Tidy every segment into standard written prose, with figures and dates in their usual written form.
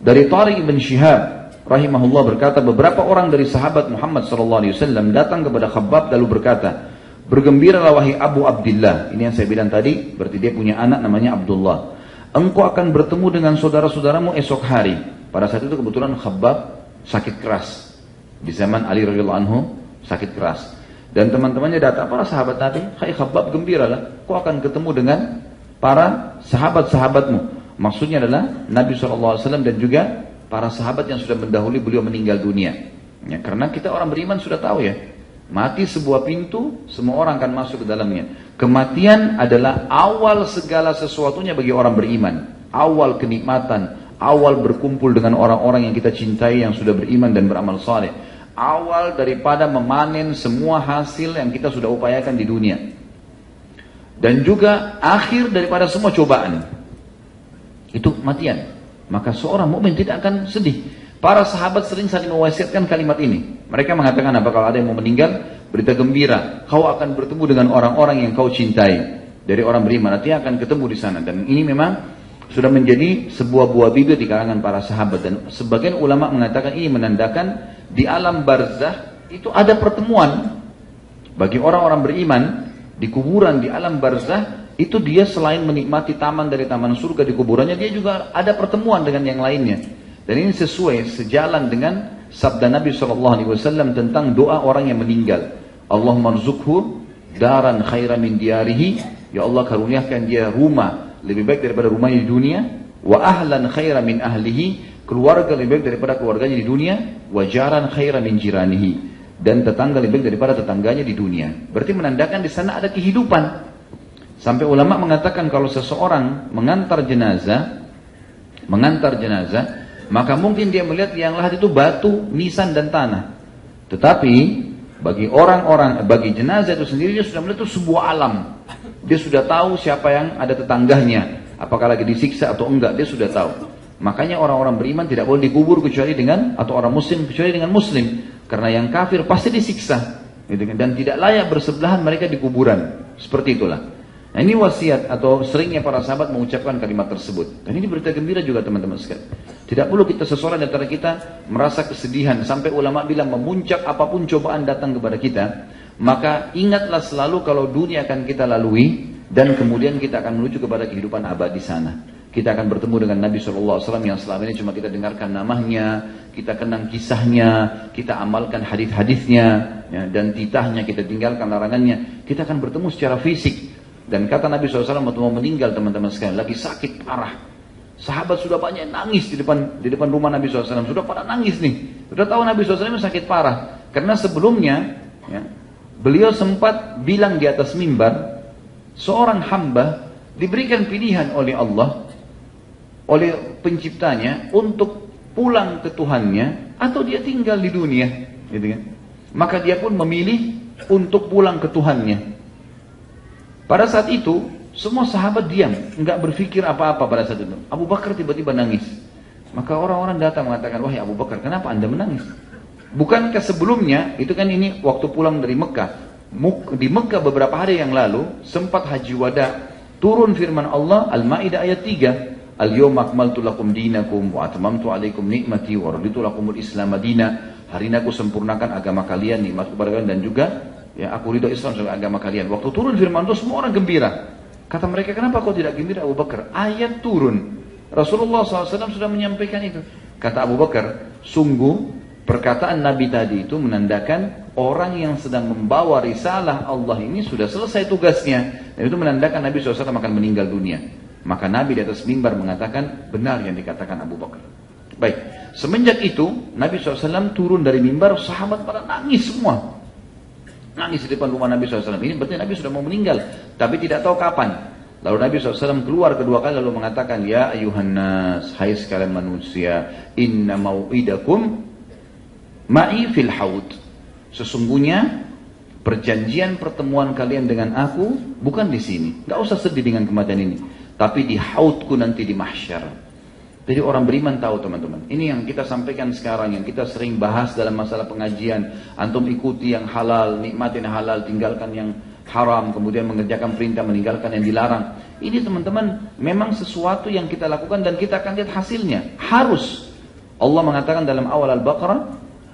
Dari Tariq ibn Shihab rahimahullah berkata, beberapa orang dari sahabat Muhammad SAW datang kepada Khabbab lalu berkata, bergembiralah wahai Abu Abdillah. Ini yang saya bilang tadi, berarti dia punya anak namanya Abdullah. Engkau akan bertemu dengan saudara-saudaramu esok hari. Pada saat itu kebetulan Khabbab sakit keras. Di zaman Ali radhiyallahu anhu sakit keras. Dan teman-temannya datang, para sahabat Nabi, hai Khabbab, gembiralah, kau akan ketemu dengan para sahabat-sahabatmu. Maksudnya adalah Nabi SAW dan juga para sahabat yang sudah mendahului beliau meninggal dunia. Ya, karena kita orang beriman sudah tahu ya, mati sebuah pintu, semua orang akan masuk ke dalamnya. Kematian adalah awal segala sesuatunya bagi orang beriman. Awal kenikmatan, awal berkumpul dengan orang-orang yang kita cintai yang sudah beriman dan beramal saleh. Awal daripada memanen semua hasil yang kita sudah upayakan di dunia. Dan juga akhir daripada semua cobaan. Itu kematian. Maka seorang mukmin tidak akan sedih. Para sahabat sering saling mewasiatkan kalimat ini. Mereka mengatakan apa? Kalau ada yang mau meninggal, berita gembira, kau akan bertemu dengan orang-orang yang kau cintai. Dari orang beriman, nanti akan ketemu di sana. Dan ini memang sudah menjadi sebuah buah bibir di kalangan para sahabat. Dan sebagian ulama mengatakan ini menandakan di alam barzah itu ada pertemuan. Bagi orang-orang beriman di kuburan, di alam barzah, itu dia selain menikmati taman dari taman surga di kuburannya, dia juga ada pertemuan dengan yang lainnya. Dan ini sesuai, sejalan dengan sabda Nabi SAW tentang doa orang yang meninggal. Allahumma rzuqhu daran khairan min diyarihi. Ya Allah, karuniakan dia rumah lebih baik daripada rumahnya di dunia. Wa ahlan khairan min ahlihi. Keluarga lebih baik daripada keluarganya di dunia. Wa jaran khairan min jiranihi. Dan tetangga lebih baik daripada tetangganya di dunia. Berarti menandakan di sana ada kehidupan. Sampai ulama mengatakan kalau seseorang mengantar jenazah, maka mungkin dia melihat yang lahat itu batu, nisan dan tanah. Tetapi bagi bagi jenazah itu sendiri dia sudah melihat itu sebuah alam. Dia sudah tahu siapa yang ada tetangganya, apakah lagi disiksa atau enggak, dia sudah tahu. Makanya orang-orang beriman tidak boleh dikubur kecuali dengan, atau orang muslim kecuali dengan muslim, karena yang kafir pasti disiksa, dan tidak layak bersebelahan mereka di kuburan. Seperti itulah. Nah, ini wasiat atau seringnya para sahabat mengucapkan kalimat tersebut. Dan ini berita gembira juga teman-teman sekalian. Tidak perlu kita seseorang di antara kita merasa kesedihan. Sampai ulama bilang memuncak apapun cobaan datang kepada kita, maka ingatlah selalu kalau dunia akan kita lalui dan kemudian kita akan menuju kepada kehidupan abadi sana. Kita akan bertemu dengan Nabi SAW yang selama ini cuma kita dengarkan namanya, kita kenang kisahnya, kita amalkan hadis-hadisnya, ya, dan titahnya kita tinggalkan larangannya. Kita akan bertemu secara fisik. Dan kata Nabi SAW waktu mau meninggal teman-teman sekalian, lagi sakit parah. Sahabat sudah banyak nangis di depan rumah Nabi SAW. Sudah pada nangis nih. Sudah tahu Nabi SAW sakit parah. Karena sebelumnya, ya, beliau sempat bilang di atas mimbar, seorang hamba diberikan pilihan oleh Allah, oleh penciptanya, untuk pulang ke Tuhannya atau dia tinggal di dunia. Gitu kan? Maka dia pun memilih untuk pulang ke Tuhannya. Pada saat itu, semua sahabat diam, enggak berpikir apa-apa pada saat itu. Abu Bakar tiba-tiba nangis. Maka orang-orang datang mengatakan, wahai Abu Bakar, kenapa anda menangis? Bukankah sebelumnya, itu kan ini waktu pulang dari Mekah. Di Mekah beberapa hari yang lalu, sempat haji wada, turun firman Allah, Al-Ma'idah ayat 3. Al-yawma akmaltu lakum dinakum, wa atmamtu alaikum nikmati, wa raditu lakumul islam madina. Hari ini aku sempurnakan agama kalian, nikmat kepada kalian, dan juga ya, aku ridho Islam sebagai agama kalian. Waktu turun firman itu semua orang gembira. Kata mereka, kenapa kau tidak gembira Abu Bakar? Ayat turun. Rasulullah SAW sudah menyampaikan itu. Kata Abu Bakar, sungguh perkataan Nabi tadi itu menandakan orang yang sedang membawa risalah Allah ini sudah selesai tugasnya. Dan itu menandakan Nabi SAW akan meninggal dunia. Maka Nabi di atas mimbar mengatakan benar yang dikatakan Abu Bakar. Baik, semenjak itu Nabi SAW turun dari mimbar, sahabat pada nangis semua. Nangis di depan rumah Nabi SAW. Ini berarti Nabi sudah mau meninggal, tapi tidak tahu kapan. Lalu Nabi SAW keluar kedua kali lalu mengatakan, ya ayuhan nas, hai sekalian manusia, inna mau'idakum ma'i fil haud. Sesungguhnya perjanjian pertemuan kalian dengan aku bukan di sini. Gak usah sedih dengan kematian ini, tapi di haudku nanti di mahsyar. Jadi orang beriman tahu teman-teman. Ini yang kita sampaikan sekarang, yang kita sering bahas dalam masalah pengajian. Antum ikuti yang halal, nikmatin halal, tinggalkan yang haram, kemudian mengerjakan perintah, meninggalkan yang dilarang. Ini teman-teman memang sesuatu yang kita lakukan dan kita akan lihat hasilnya. Harus. Allah mengatakan dalam awal Al-Baqarah,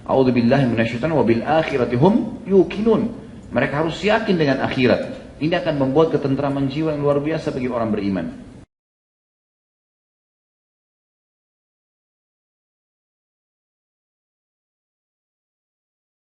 A'udzubillahi minasyaitonir wa bil akhirati hum yuqinun. Mereka harus yakin dengan akhirat. Ini akan membuat ketentraman jiwa yang luar biasa bagi orang beriman.